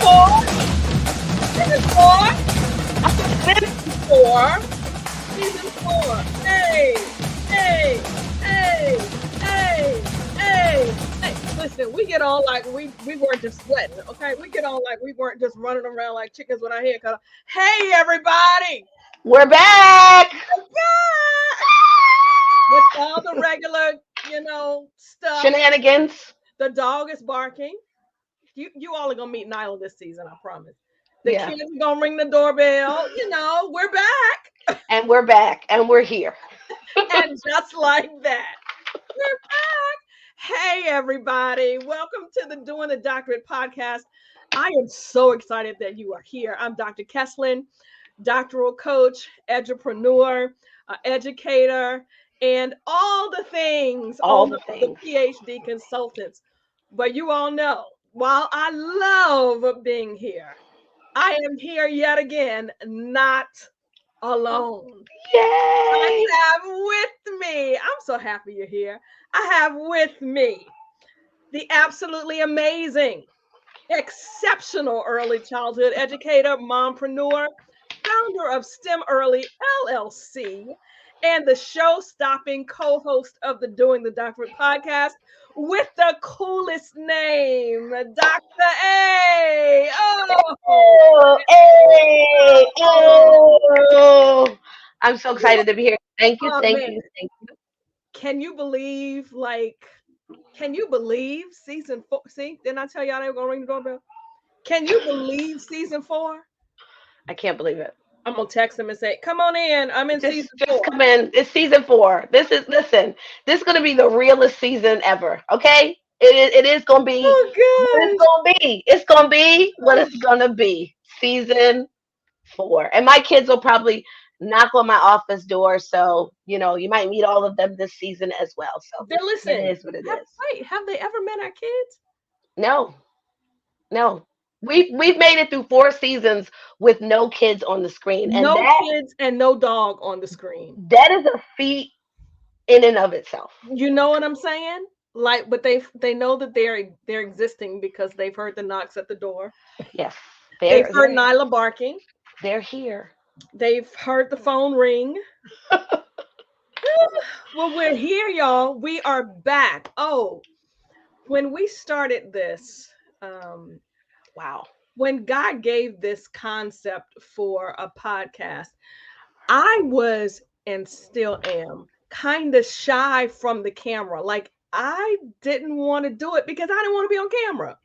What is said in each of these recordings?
Season 4. Season 4. Hey, hey, hey, hey, hey, hey. Listen, we get on like we weren't just sweating, okay? We get on like we weren't just running around like chickens with our head cut off. Hey, everybody! We're back. With all the regular, stuff. Shenanigans. The dog is barking. You all are gonna meet Nyla this season, I promise. The kids are gonna ring the doorbell. We're back. And we're back. And we're here. And just like that, we're back. Hey, everybody. Welcome to the Doing the Doctorate podcast. I am so excited that you are here. I'm Dr. Kesslin, doctoral coach, edupreneur, educator, and all the things. All the things. The PhD consultants. But you all know, while I love being here, I am here yet again, not alone. Yay! I have with me, I'm so happy you're here. I have with me the absolutely amazing, exceptional early childhood educator, mompreneur, founder of STEM Early LLC, and the show-stopping co-host of the Doing the Doctorate podcast with the coolest name, Dr. A. Oh, hey, oh. I'm so excited to be here. Thank you, thank you. Can you believe season 4? See, didn't I tell y'all they were gonna ring the doorbell? Can you believe season 4? I can't believe it. I'm gonna text them and say, "Come on in. I'm in season 4." Just come in. It's season 4. This is gonna be the realest season ever. Okay, it is gonna be. Oh, good. It's gonna be what it's gonna be. Season 4, and my kids will probably knock on my office door. So you might meet all of them this season as well. So then listen, it is what it is. Wait, have they ever met our kids? No. We've made it through 4 seasons with no kids on the screen, and kids and no dog on the screen. That is a feat in and of itself. You know what I'm saying? Like, but they know that they're existing because they've heard the knocks at the door. Yes, they've heard Nyla barking. They're here. They've heard the phone ring. Well, we're here, y'all. We are back. Oh, when we started this. Wow. When God gave this concept for a podcast, I was and still am kind of shy from the camera. Like, I didn't want to do it because I didn't want to be on camera.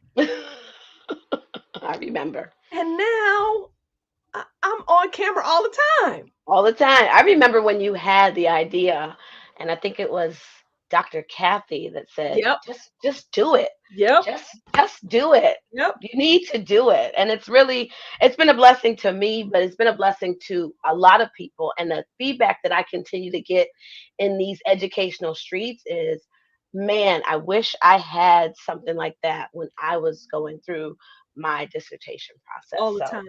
I remember. And now I'm on camera all the time. All the time. I remember when you had the idea, and I think it was Dr. Kathy that said, "Yep, just do it. Yep, just do it. Yep, you need to do it." And it's been a blessing to me, but it's been a blessing to a lot of people. And the feedback that I continue to get in these educational streets is, man, I wish I had something like that when I was going through my dissertation process. All the time.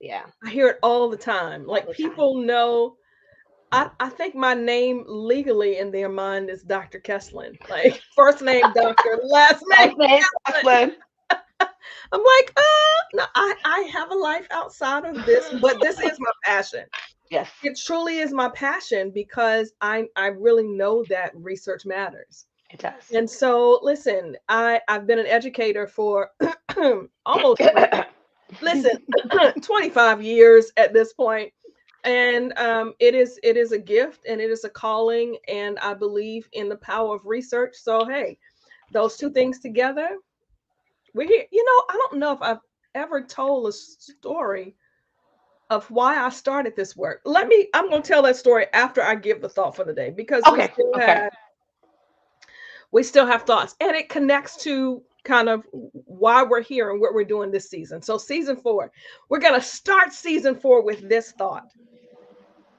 Yeah, I hear it all the time. Like, people know. I think my name legally in their mind is Dr. Kesslin. Like, first name Dr., last name Kesslin. I'm like, no, I have a life outside of this, but this is my passion. Yes. It truly is my passion because I really know that research matters. It does. And so, listen, I've been an educator for almost 25 years at this point. And it is a gift and it is a calling, and I believe in the power of research. So, hey, those two things together, we're here. I don't know if I've ever told a story of why I started this work. I'm going to tell that story after I give the thought for the day, because we still have thoughts, and it connects to kind of why we're here and what we're doing this season. So season 4, we're going to start season 4 with this thought.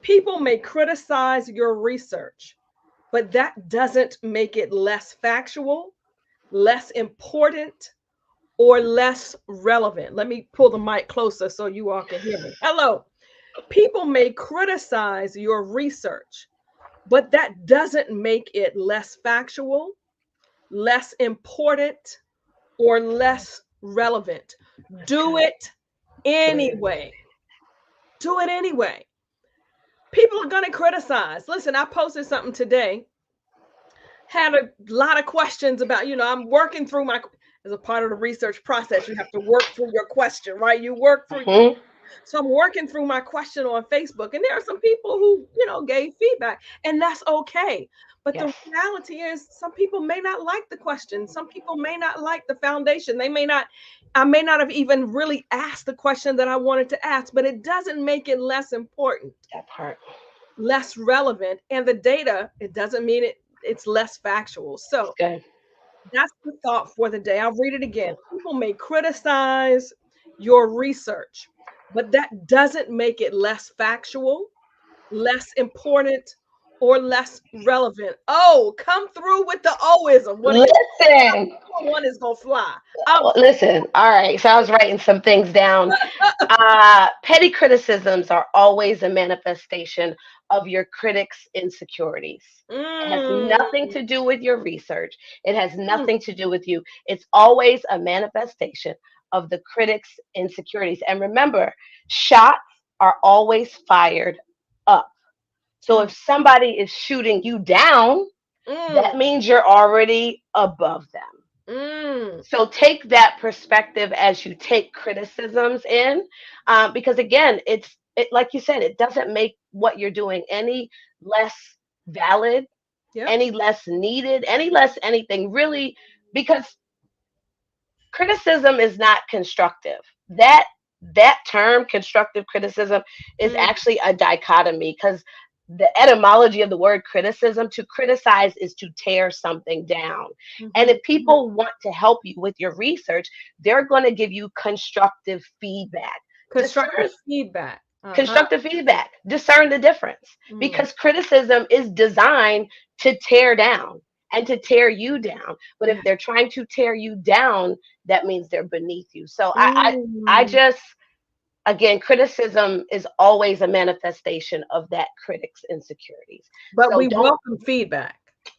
People may criticize your research, but that doesn't make it less factual, less important, or less relevant. Let me pull the mic closer so you all can hear me. Hello. People may criticize your research, but that doesn't make it less factual, less important, or less relevant. That's Do good. it Do it anyway. anyway. Do it anyway. People are going to criticize. Listen, I posted something today, had a lot of questions about, I'm working through my, as a part of the research process, you have to work through your question, right? You work through. Hmm. So I'm working through my question on Facebook, and there are some people who, gave feedback, and that's okay. But the Yes, reality is, some people may not like the question. Some people may not like the foundation. They may not, I may not have even really asked the question that I wanted to ask, but it doesn't make it less important, that part. less relevant. And the data, it doesn't mean it's less factual. It's So good. that's the thought for the day. I'll read it again. People may criticize your research, but that doesn't make it less factual, less important, or less relevant. Oh, come through with the Oism. What do you Listen, one is gonna fly? I'm listen. All right. So I was writing some things down. Petty criticisms are always a manifestation of your critics' insecurities. It has mm, nothing to do with your research. It has mm, nothing to do with you. It's always a manifestation of the critics' insecurities. And remember, shots are always fired up. So mm, if somebody is shooting you down, mm, that means you're already above them. mm. So take that perspective as you take criticisms in, because again, like you said, it doesn't make what you're doing any less valid, Yep. any less needed, any less anything really, because criticism is not constructive. That term, constructive criticism, is Mm, actually a dichotomy, because the etymology of the word criticism, to criticize, is to tear something down. And mhm, if mhm. people want to help you with your research, they're going to give you constructive feedback. Discern Constructive feedback. Uh-huh. constructive feedback. Discern the difference, Mm, because criticism is designed to tear down and to tear you down. But if yeah. they're trying to tear you down, that means they're beneath you. So I Mm. just, again, criticism is always a manifestation of that critic's insecurities. But So we don't welcome feedback.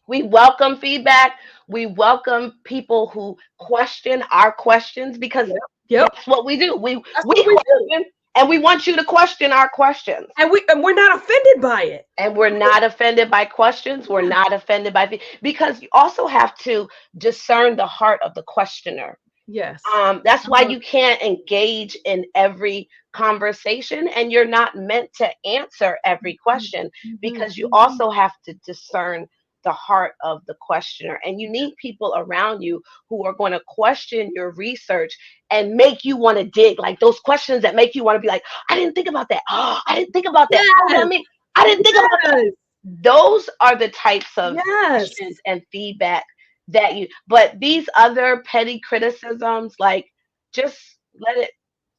we welcome feedback. We welcome people who question our questions, because Yep. Yep. that's what we do. That's We what we do. question, and we want you to question our questions. And we're not offended by it. And we're Right? not offended by questions. We're Yeah. not offended by because you also have to discern the heart of the questioner. Yes. That's why Uh-huh. you can't engage in every conversation, and you're not meant to answer every Mhm, question, mhm, because you mhm. also have to discern the heart of the questioner. And you need people around you who are going to question your research and make you want to dig, like those questions that make you want to be like, I didn't think about that. Oh, I didn't think about that. Oh, Yes. I didn't think about that. Yes. Those are the types of Yes. questions and feedback that you, but these other petty criticisms, like, just let it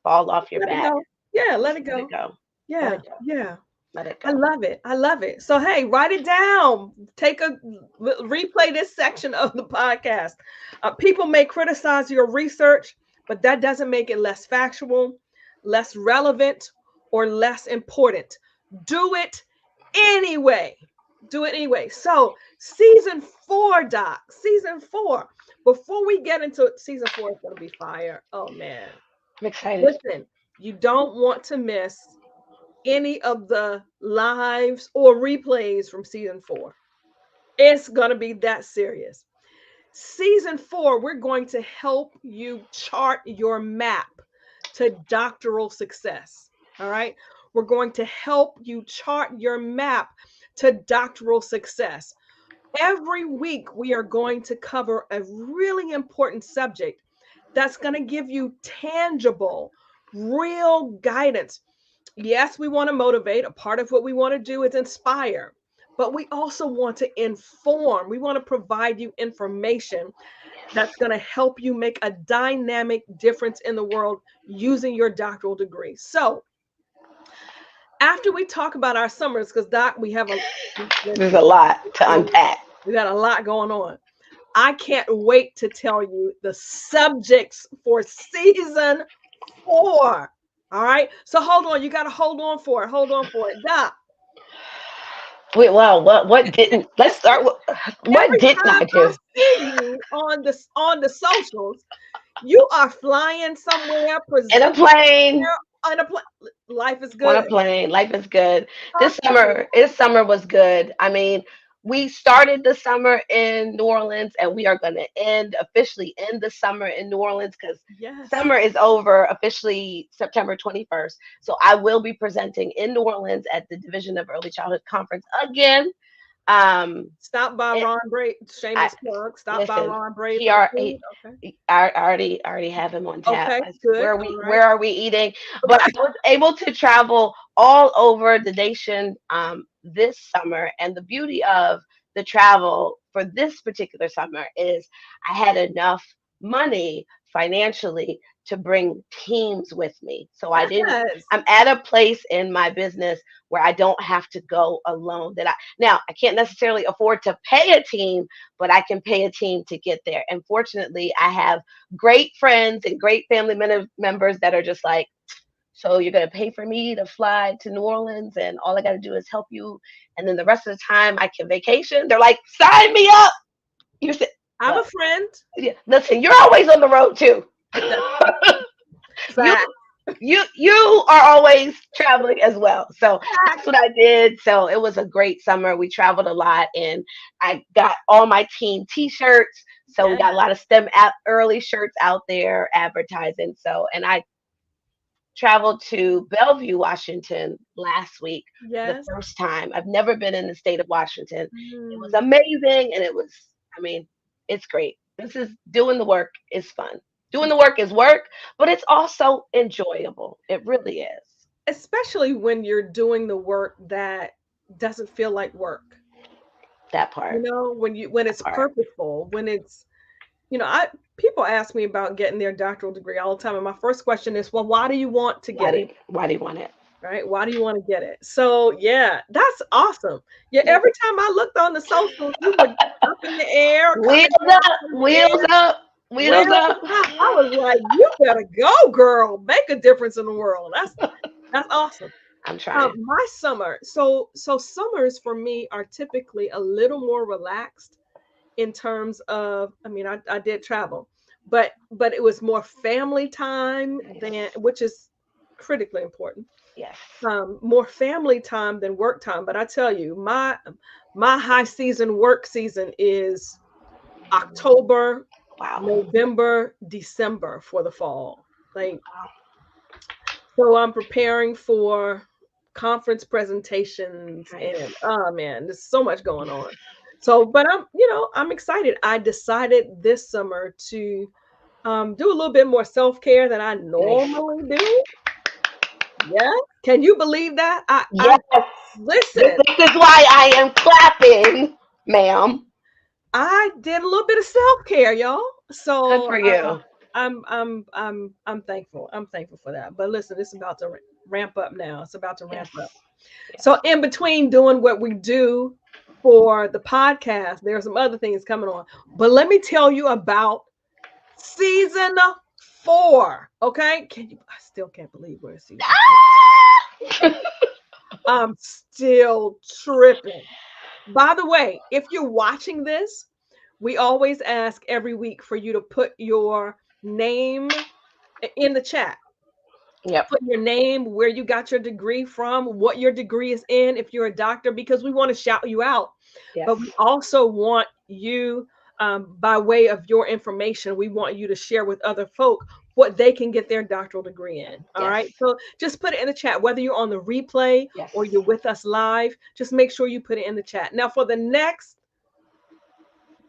fall off your Let it back. go. Yeah, let Just it let it go. go. Let Yeah. it go. Yeah. Let it I go. love it. I love it. So hey, write it down. Take a replay this section of the podcast. People may criticize your research, but that doesn't make it less factual, less relevant, or less important. Do it anyway. Do it anyway. So season 4, Doc. Season 4. Before we get into it, season 4 is going to be fire. Oh man. I'm excited. Listen, you don't want to miss any of the lives or replays from season 4. It's going to be that serious. Season 4, we're going to help you chart your map to doctoral success. All right. We're going to help you chart your map to doctoral success. Every week, we are going to cover a really important subject that's going to give you tangible, real guidance. Yes, we want to motivate. A part of what we want to do is inspire, but we also want to inform. We want to provide you information that's going to help you make a dynamic difference in the world using your doctoral degree. So, after we talk about our summers, because Doc, we have a There's listen, a lot to unpack. we got a lot going on. I can't wait to tell you the subjects for season 4. All right. So hold on. You got to hold on for it. Hold on for it. Doc, Wait, wow, what didn't, let's start with, what every didn't time I I do? see you on the socials, You are flying somewhere, In a plane. on a plane. Life is On good. a plane. Life is good. I'm telling you. This summer was good. I mean, we started the summer in New Orleans, and we are going to officially end the summer in New Orleans, because Yes. summer is over officially September 21st. So I will be presenting in New Orleans at the Division of Early Childhood Conference again. Um, Stop by it, Ron Braid. I Shameless plug. Stop by listen. Ron Braid He for the are food. Okay. I already have him on tap. Okay. Good. All Where right. are we eating? But I was able to travel all over the nation this summer, and the beauty of the travel for this particular summer is I had enough money financially to bring teams with me. So I didn't. Yes. I'm at a place in my business where I don't have to go alone. I can't necessarily afford to pay a team, but I can pay a team to get there. And fortunately, I have great friends and great family members that are just like, so you're going to pay for me to fly to New Orleans, and all I got to do is help you. And then the rest of the time I can vacation. They're like, sign me up. You said, I'm a well, friend. yeah, listen, you're always on the road too. That's you fact. you are always traveling as well. So that's what I did. So it was a great summer. We traveled a lot, and I got all my team t-shirts. So we Yeah. got a lot of STEM app early shirts out there advertising. So, and I traveled to Bellevue, Washington last week for the Yes. first time. I've never been in the state of Washington. It was Mm. amazing, and I mean, it's great. This is doing the work is fun. Doing the work is work, but it's also enjoyable. It really is. Especially when you're doing the work that doesn't feel like work. That You part. know, when That it's part. purposeful, when it's, I people ask me about getting their doctoral degree all the time, and my first question is, well, why do you want to get it? Why do you want it? Right? Why do you want to get it? So yeah, that's awesome. Yeah, Yep. every time I looked on the socials, you were up in the air, Wheels coming down up, from the wheels air. up, Wheels wheels up. up. I was like, you better go, girl. Make a difference in the world. That's awesome. I'm trying. My summer. So summers for me are typically a little more relaxed in terms of. I mean, I did travel, but it was more family time than, Nice. which is critically important. Yes. More family time than work time. But I tell you, my high season work season is October, Wow. November, December for the fall. Like, so I'm preparing for conference presentations, and Nice. oh man, there's so much going on. So, but I'm excited. I decided this summer to do a little bit more self-care than I Nice. normally do. Yeah. Can you believe that? I Yes. listen, This is why I am clapping, ma'am. I did a little bit of self-care, y'all. Good So for you. I'm thankful. I'm thankful for that. But listen, it's about to ramp up now. It's about to Yes. ramp up. So Yes. in between doing what we do for the podcast, there's some other things coming on. But let me tell you about season 4. Okay? I still can't believe we're in season 4. I'm still tripping. By the way, if you're watching this, we always ask every week for you to put your name in the chat. Yep. Put your name, where you got your degree from, what your degree is in, if you're a doctor, because we want to shout you out. Yes. But we also want you, by way of your information, we want you to share with other folk what they can get their doctoral degree in. All Yes. right. So just put it in the chat, whether you're on the replay Yes. or you're with us live, just make sure you put it in the chat. Now, for the next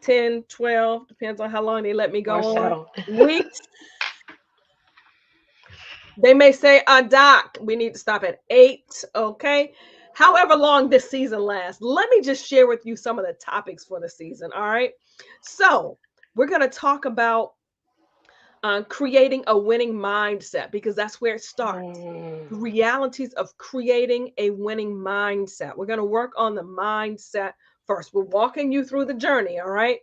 10, 12, depends on how long they let me Or go on, so. weeks, they may say, Doc, we need to stop at 8. Okay. However long this season lasts, let me just share with you some of the topics for the season. All right. So we're going to talk about creating a winning mindset, because that's where it starts. Mm, The realities of creating a winning mindset. We're going to work on the mindset first. We're walking you through the journey. All right.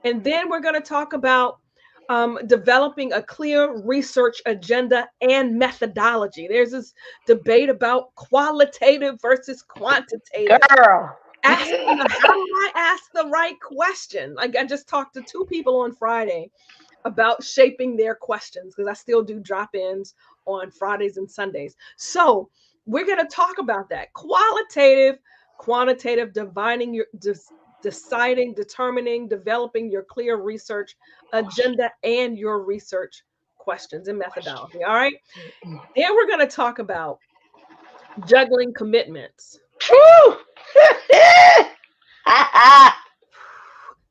And then we're going to talk about developing a clear research agenda and methodology. There's this debate about qualitative versus quantitative. girl. How do I ask the right question? Like, I just talked to 2 people on Friday about shaping their questions, because I still do drop-ins on Fridays and Sundays. So we're going to talk about that qualitative, quantitative, deciding, determining, developing your clear research agenda and your research questions and methodology. All right. Then we're going to talk about juggling commitments. Woo!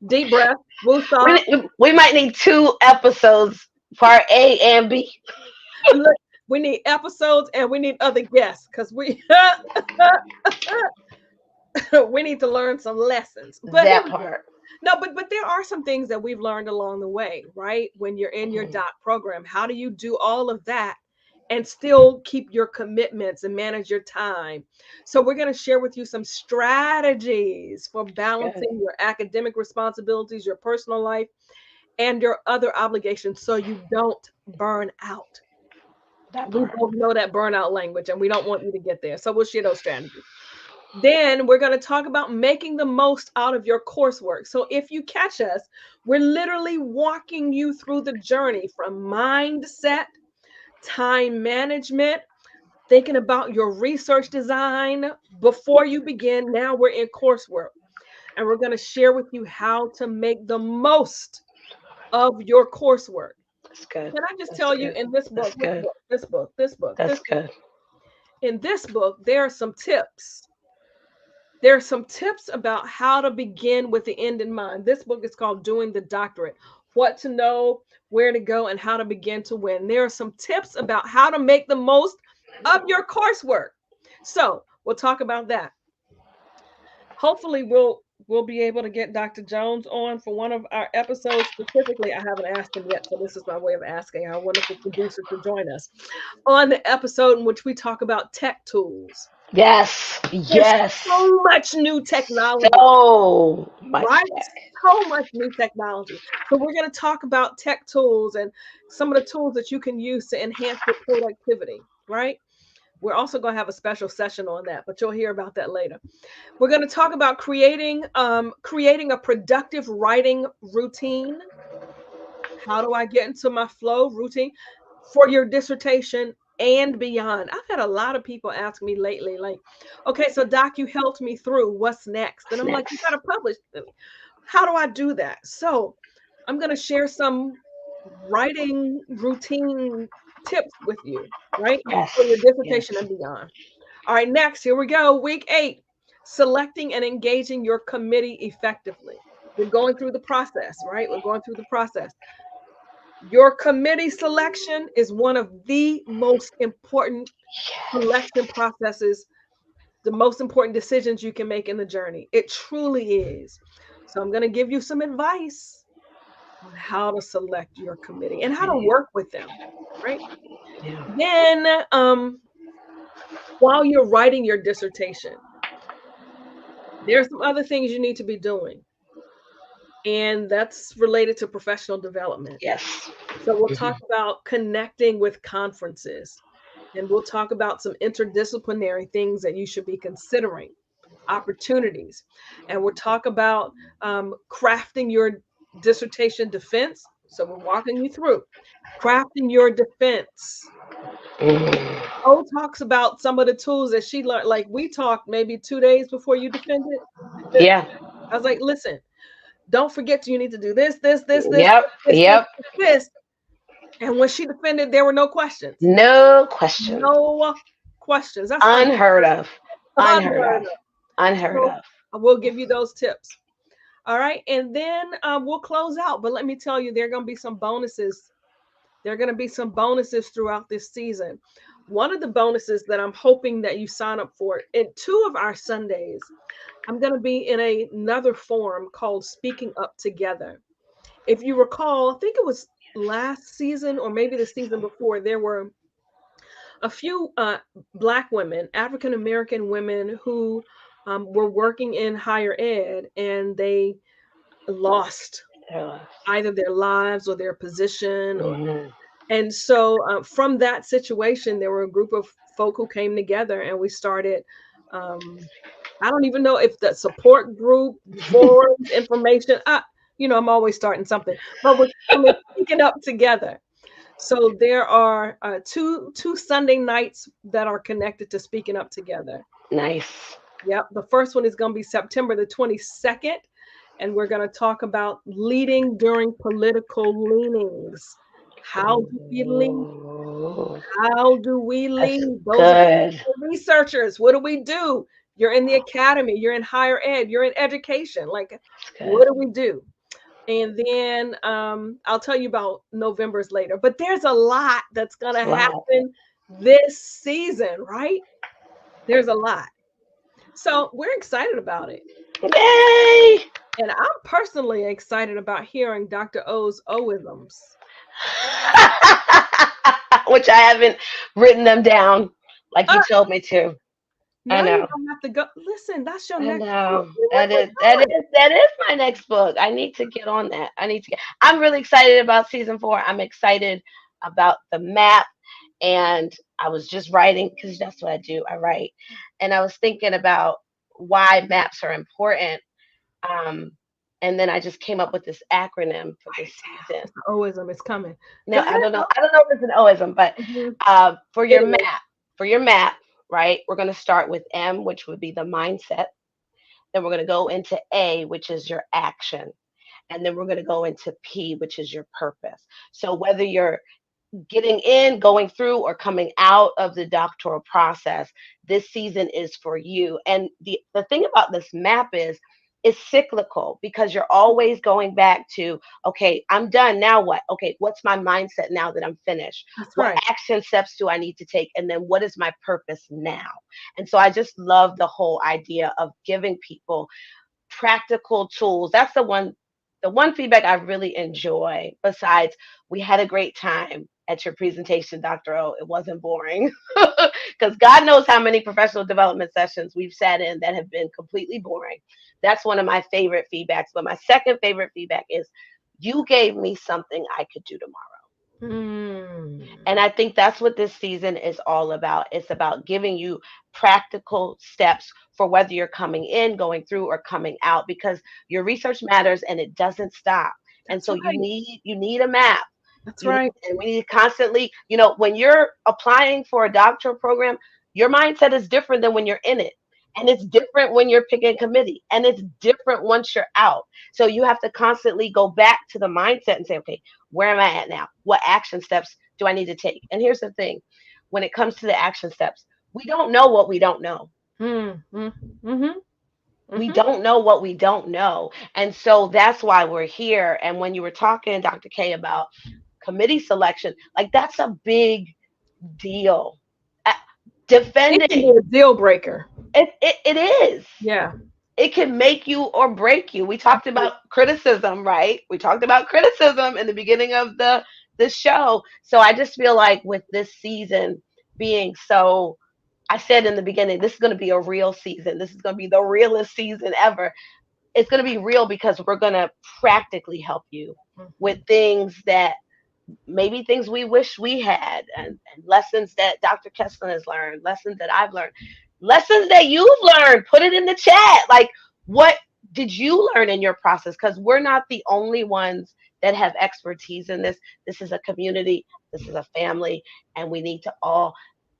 Deep breath, woosah. We might need 2 episodes, part A and B. Look, we need episodes and we need other guests because we we need to learn some lessons. But here That we go. part. No, but there are some things that we've learned along the way, right? When you're in your Mhm. doc program, how do you do all of that and still keep your commitments and manage your time? So we're going to share with you some strategies for Good. balancing your academic responsibilities, your personal life, and your other obligations so you don't burn out. That We part. both know that burnout language and we don't want you to get there. So we'll share those strategies. Then we're going to talk about making the most out of your coursework. So if you catch us, we're literally walking you through the journey from mindset, time management, thinking about your research design before you begin. Now we're in coursework and we're going to share with you how to make the most of your coursework. That's good. Can I just That's tell you good. in this That's book, good. this That's book, good. in this book, there are some tips. There are some tips about how to begin with the end in mind. This book is called Doing the Doctorate: What to Know, Where to Go, and How to Begin to Win. There are some tips about how to make the most of your coursework. So we'll talk about that. Hopefully we'll be able to get Dr. Jones on for one of our episodes. Specifically, I haven't asked him yet, so this is my way of asking our wonderful producer to join us on the episode in which we talk about tech tools. Yes. There's Yes. so much new technology, So much right? tech. So much new technology. So we're going to talk about tech tools and some of the tools that you can use to enhance your productivity, right? We're also going to have a special session on that, but you'll hear about that later. We're going to talk about creating a productive writing routine. How do I get into my flow routine for your dissertation and beyond? I've had a lot of people ask me lately, like, okay, so Doc, you helped me through. What's next? And What's I'm like, you got next? to publish. How do I do that? So I'm going to share some writing routine tips with you, right? For your Yes. dissertation Yes. and beyond. All right, next, here we go. Week 8, selecting and engaging your committee effectively. We're going through the process, right? We're going through the process. Your committee selection is one of the most important Yes. selection processes, the most important decisions you can make in the journey. It truly is. So I'm going to give you some advice on how to select your committee and how to Yeah. work with them, right? Yeah. Then, while you're writing your dissertation, there's some other things you need to be doing, and that's related to professional development. Yes. So we'll Mhm. talk about connecting with conferences, and we'll talk about some interdisciplinary things that you should be considering, opportunities, and we'll talk about crafting your dissertation defense. So we're walking you through crafting your defense. Mm. O talks about some of the tools that she learned. Like we talked maybe 2 days before you defended. Yeah. I was like, listen, don't forget you need to do this, this, this, this, Yep. this, this, Yep. this. And when she defended, there were no questions. No questions. No questions. That's Unheard of. Unheard unheard of. of. Unheard So of. I will give you those tips. All right. And then we'll close out. But let me tell you, there are going to be some bonuses. There are going to be some bonuses throughout this season. One of the bonuses that I'm hoping that you sign up for in 2 of our Sundays, I'm going to be in another forum called Speaking Up Together. If you recall, I think it was last season or maybe the season before, there were a few Black women, African American women, who were working in higher ed and they lost either their lives or their position or Mhm. and so from that situation there were a group of folk who came together and we started I don't even know if the support group forums information I'm always starting something. But we're speaking up together. So there are two Sunday nights that are connected to speaking up together. Nice. Yep. The first one is going to be September the 22nd, and we're going to talk about leading during political leanings. How do we lead? Ooh, How do we that's lead? Those of you good. who are researchers, what do we do? You're in the academy, you're in higher ed, you're in education. Like, That's what good. do we do? And then I'll tell you about November's later. But there's a lot that's going It's to a lot. happen this season, right? There's a lot. So we're excited about it. Yay! And I'm personally excited about hearing Dr. O's Oisms. Which I haven't written them down like you Uh, told me to. I now you know. don't have to go. Listen, that's your I next book. know. What we're doing. That is my next book. I need to get on that. I need to get I'm really excited about season 4. I'm excited about the map, and I was just writing because that's what I do. I write. And I was thinking about why maps are important. Um and then I just came up with this acronym for this season. The Oism is coming. Go No, ahead. I don't know. I don't know if it's an Oism, but Mhm. for It your is. map, for your map, right? We're going to start with M, which would be the mindset. Then we're going to go into A, which is your action. And then we're going to go into P, which is your purpose. So whether you're getting in, going through, or coming out of the doctoral process, this season is for you. And the thing about this map is it's cyclical because you're always going back to, okay, I'm done. Now what? Okay, what's my mindset now that I'm finished? That's What right. action steps do I need to take? And then what is my purpose now? And so I just love the whole idea of giving people practical tools. That's the one feedback I really enjoy. Besides, we had a great time at your presentation, Dr. O. It wasn't boring. Because God knows how many professional development sessions we've sat in that have been completely boring. That's one of my favorite feedbacks. But my second favorite feedback is you gave me something I could do tomorrow. And Mm. I think that's what this season is all about. It's about giving you practical steps for whether you're coming in, going through, or coming out, because your research matters and it doesn't stop. And That's so you right. need a map. That's You need, right. and we need to constantly, when you're applying for a doctoral program, your mindset is different than when you're in it. And it's different when you're picking a committee. And it's different once you're out. So you have to constantly go back to the mindset and say, okay, where am I at now? What action steps do I need to take? And here's the thing, when it comes to the action steps, we don't know what we don't know. Mm. Mm. Mm-hmm. We Mm-hmm. don't know what we don't know. And so that's why we're here. And when you were talking, Dr. K, about committee selection, like that's a big deal. Uh, It can be Defending, a deal breaker. it is. Yeah. It can make you or break you. We talked Absolutely. about criticism, right? We talked about criticism in the beginning of the show. So I just feel like with this season being so, I said in the beginning, this is going to be a real season. This is going to be the realest season ever. It's going to be real because we're going to practically help you with Mhm. things that maybe things we wish we had, and lessons that Dr. Kessler has learned, lessons that I've learned, lessons that you've learned. Put it in the chat. Like, what did you learn in your process? Because we're not the only ones that have expertise in this. This is a community, this is a family, and we need to all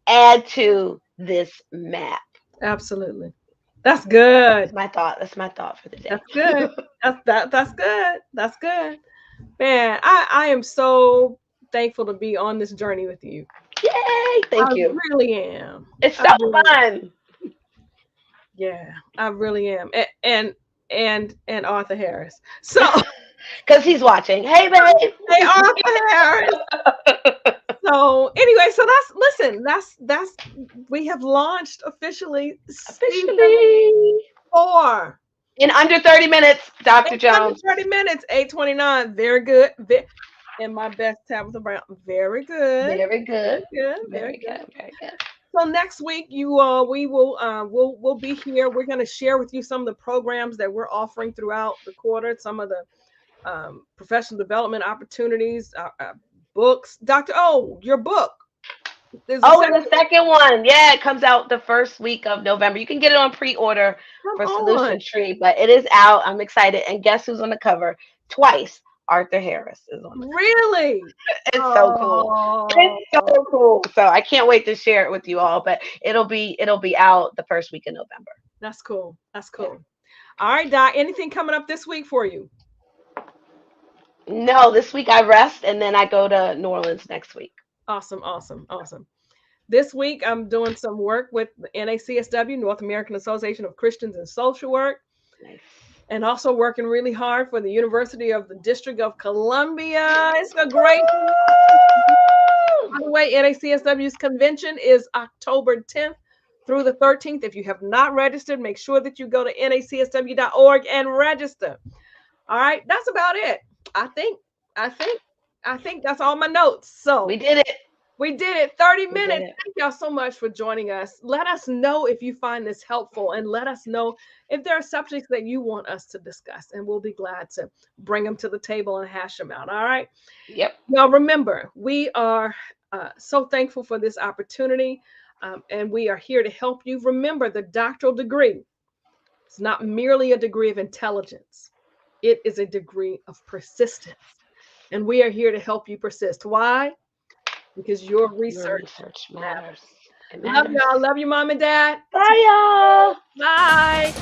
add to this map. Absolutely. That's good. That's my thought. That's my thought for the day. That's good. That's good. That's good. Man, I am so thankful to be on this journey with you. Yay! I Thank you. really am. It's I so really, fun. yeah, I really am. And Arthur Harris. So, Because he's watching. Hey, babe. hey, Arthur Harris. So anyway, so that's we have launched officially season Officially. 4. In under 30 minutes, Dr. Under Jones. 30 minutes, 8:29. Very good. In my best Tabitha Brown. Very good. Very good. Very good. Very Very good. good. Very good. So next week, we will we'll be here. We're going to share with you some of the programs that we're offering throughout the quarter. Some of the professional development opportunities, books. Doctor, your book is the Oh, and second. the second one. Yeah, it comes out the first week of November. You can get it on pre order Come for on. Solution Tree, but it is out. I'm excited. And guess who's on the cover? twice Arthur Harris is on the cover. Really? It's so cool. Oh, It's so cool. So I can't wait to share it with you all. But it'll be out the first week of November. that's cool. That's Yeah. cool. All right, Doc. Anything coming up this week for you? No, this week I rest and then I go to New Orleans next week. Awesome, awesome, awesome. This week, I'm doing some work with the NACSW, North American Association of Christians in Social Work, Nice. and also working really hard for the University of the District of Columbia. It's a great, by the way, NACSW's convention is October 10th through the 13th. If you have not registered, make sure that you go to nacsw.org and register. All right, that's about it. I think, I think, I think that's all my notes. So We did it. we did it. 30 We did minutes. it. Thank y'all so much for joining us. Let us know if you find this helpful and let us know if there are subjects that you want us to discuss, and we'll be glad to bring them to the table and hash them out. All right. Yep. Now, remember, we are so thankful for this opportunity, and we are here to help you. Remember, the doctoral degree is not merely a degree of intelligence, it is a degree of persistence. And we are here to help you persist. Why? Because your Your research research matters. matters. It Love matters. y'all. Love you, mom and dad. Bye, y'all. Bye.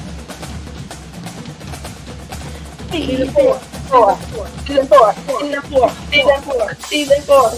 Season 4. Season 4. Season 4. Season 4. Season 4.